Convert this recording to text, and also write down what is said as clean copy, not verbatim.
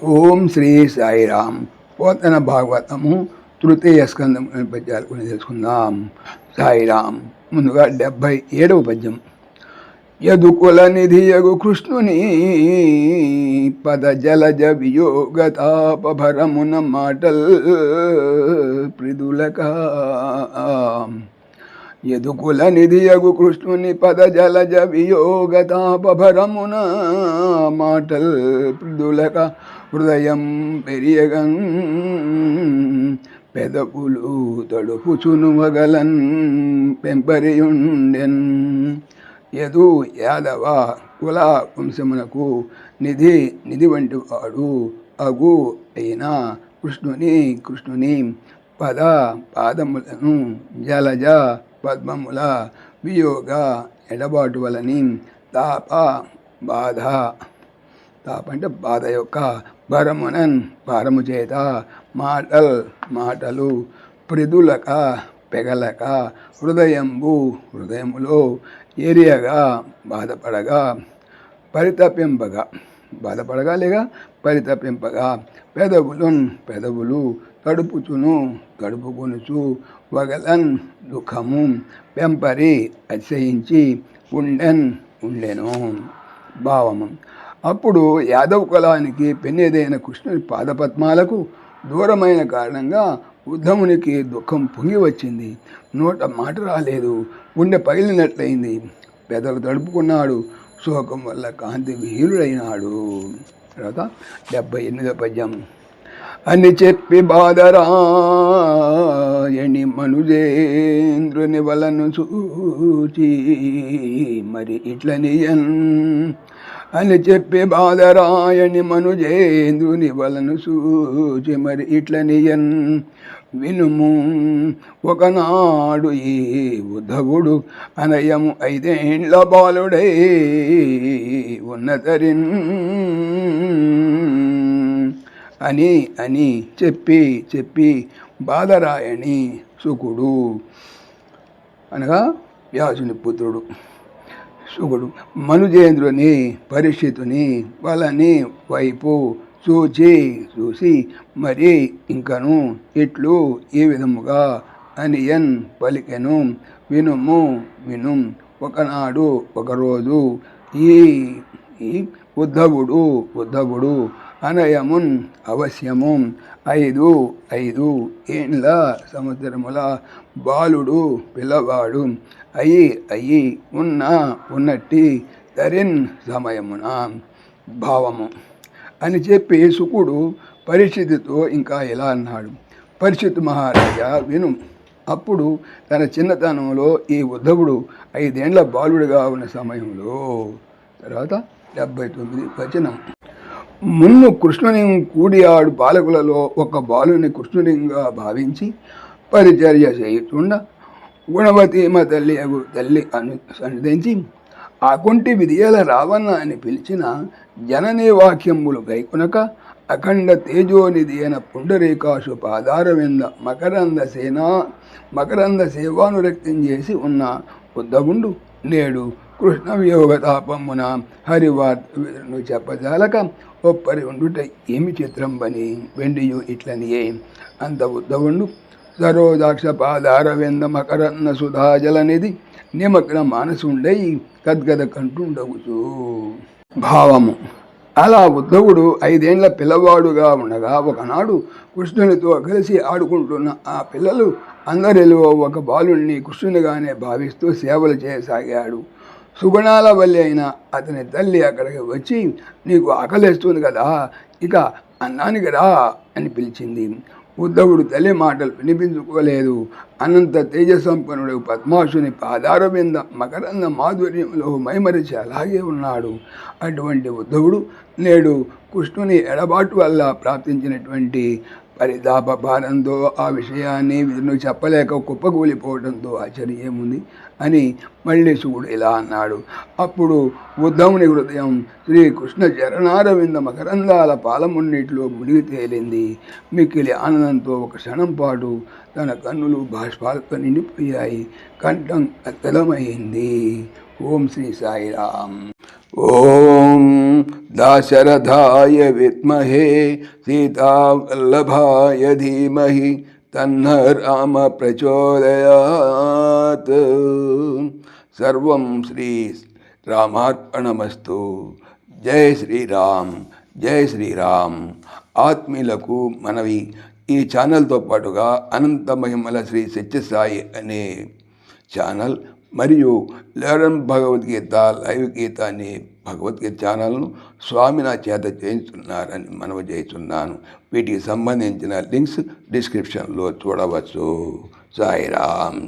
ఓం శ్రీ సాయిరామ్. పోతన భాగవతము తృతీయ స్కందం పద్యాలు కొన్ని తెలుసుకుందాం. సాయిరామ్. ముందుగా 77వ పద్యం. యదుకుల నిధియగు కృష్ణుని పద జలజ వియోగతాపభరమున మాటల్ ప్రిదులక. యదుకుల నిధియగు కృష్ణుని పద జలజ వియోగతాపభరమున మాటల్ ప్రిదులక. హృదయం పెరియగన్ పెదపులు తడుపుచును వగలన్ పెంపరియుండెన్. యదు యాదవ కుల వంశమునకు నిధి వంటి వాడు అగు అయిన కృష్ణుని పాదములను జలజ పద్మముల వియోగ ఎడబాటు వలని తాప అంటే బాధ యొక్క భారము చేత మాటలు ప్రిదులక పెగలక హృదయములో ఏరియగా బాధపడగా పరితపింపగా పెదవులు తడుపుకొనుచు వగలన్ దుఃఖము పెంపరి అతిశయించి ఉండెను. భావము. అప్పుడు యాదవ కులానికి పెన్నేదైన కృష్ణుని పాదపద్మాలకు దూరమైన కారణంగా ఉద్ధవునికి దుఃఖం పొంగి వచ్చింది. నోట మాట రాలేదు. గుండె పగిలినట్లయింది. పెదలు తడుపుకున్నాడు. శోకం వల్ల కాంతి విహీనుడైనాడు. తర్వాత 78వ పద్యం. అని చెప్పి బాధరాయణి మనుజేంద్రుని వలను చూచి మరి ఇట్లనియన్. అని చెప్పి బాధరాయణి మనుజేంద్రుని వలను సూచి మరి ఇట్లనియన్. వినుము ఒకనాడు ఈ ఉద్ధవుడు అనయము 5 ఏండ్ల బాలుడై ఉన్నతరిన్ అని చెప్పి బాధరాయణి సుకుడు అనగా వ్యాసుని పుత్రుడు సుకుడు మనుజేంద్రుని పరీక్షితుని వలని వైపు చూసి మరి ఇంకను ఇట్లు ఈ విధముగా అనియన్ పలికెను. విను ఒకరోజు ఈ ఉద్ధవుడు అనయమున్ అవశ్యము 5 ఏండ్ల సంవత్సరముల బాలుడు పిల్లవాడు అయి ఉన్నట్టి తరిన్ సమయమున. భావము. అని చెప్పి సుకుడు పరిస్థితితో ఇంకా ఇలా అన్నాడు. పరిస్థితి మహారాజా విను. అప్పుడు తన చిన్నతనంలో ఈ ఉద్ధవుడు 5 ఏండ్ల బాలుడిగా ఉన్న సమయంలో. తర్వాత 79వ వచనం. మున్ను కృష్ణుని కూడి ఆడు బాలకులలో ఒక బాలుని కృష్ణునిగా భావించి పరిచర్య చేయుచుండ గుణవతీమ తల్లి సన్నిధించి ఆ కుంటి విధియల రావణ అని పిలిచిన జననీ వాక్యములు గైకునక అఖండ తేజోనిధి అయిన పుండరీకాశు పాదారవింద మకరంద సేవానురక్తం చేసి ఉన్న ఉద్ధవుండు నేడు కృష్ణ వియోగ తాపమున హరివార్తను చెప్పజాలక ఒప్పరి ఉండుట ఏమి చిత్రం బని వెండియు ఇట్లనియే. అంత ఉద్ధవుండు సరోదాక్ష పాదారవింద మకరన్న సుధాజలనిధి నిమగ్న మానసుండై కద్గద కంటుండవుచు. భావము. అలా ఉద్ధవుడు 5 ఏండ్ల పిల్లవాడుగా ఉండగా ఒకనాడు కృష్ణునితో కలిసి ఆడుకుంటున్న ఆ పిల్లలు అందరిలో ఒక బాలుణ్ణి కృష్ణునిగానే భావిస్తూ సేవలు చేయసాగాడు. సుగుణాల వల్లి అయిన అతని తల్లి అక్కడికి వచ్చి నీకు ఆకలిస్తుంది కదా, ఇక అన్నానికి రా అని పిలిచింది. ఉద్ధవుడు తల్లి మాటలు వినిపించుకోలేదు. అనంత తేజసంపన్నుడు పద్మాసుని పాదారవింద మకరంద మాధుర్యంలో మైమరిచి అలాగే ఉన్నాడు. అటువంటి ఉద్ధవుడు నేడు కృష్ణుని ఎడబాటు వల్ల ప్రాప్తించినటువంటి పరితాప భారంతో ఆ విషయాన్ని విధును చెప్పలేక కుప్పకూలిపోవడంతో ఆశ్చర్యముంది అని మళ్ళీ శివుడు ఇలా అన్నాడు. అప్పుడు ఉద్ధవుని హృదయం శ్రీకృష్ణ చరణారవింద మకరందాల పాలమున్నిట్లో మునిగి తేలింది. మిక్కిలి ఆనందంతో ఒక క్షణం పాటు తన కన్నులు బాష్పాలతో నిండిపోయాయి. కంఠం అత్తలమైంది. ఓం శ్రీ సాయిరామ్. ఓం దాశరథాయ విద్మహే సీతావల్లభాయ ధీమహి తన్న రామ ప్రచోదయాత్. సర్వం శ్రీ రామార్పణమస్తు. జై శ్రీరామ్, జై శ్రీరామ్. ఆత్మీయులకు మనవి, ఈ ఛానల్తో పాటుగా అనంత మహిమల శ్రీ సత్యసాయి అనే ఛానల్ మరియు లెర్న్ భగవద్గీత లైవ్ గీత అనే భగవద్గీత ఛానల్ను స్వామి నా చేత చేయించున్నారని మనవి చేస్తున్నాను. వీటికి సంబంధించిన లింక్స్ డిస్క్రిప్షన్లో చూడవచ్చు. సాయిరామ్.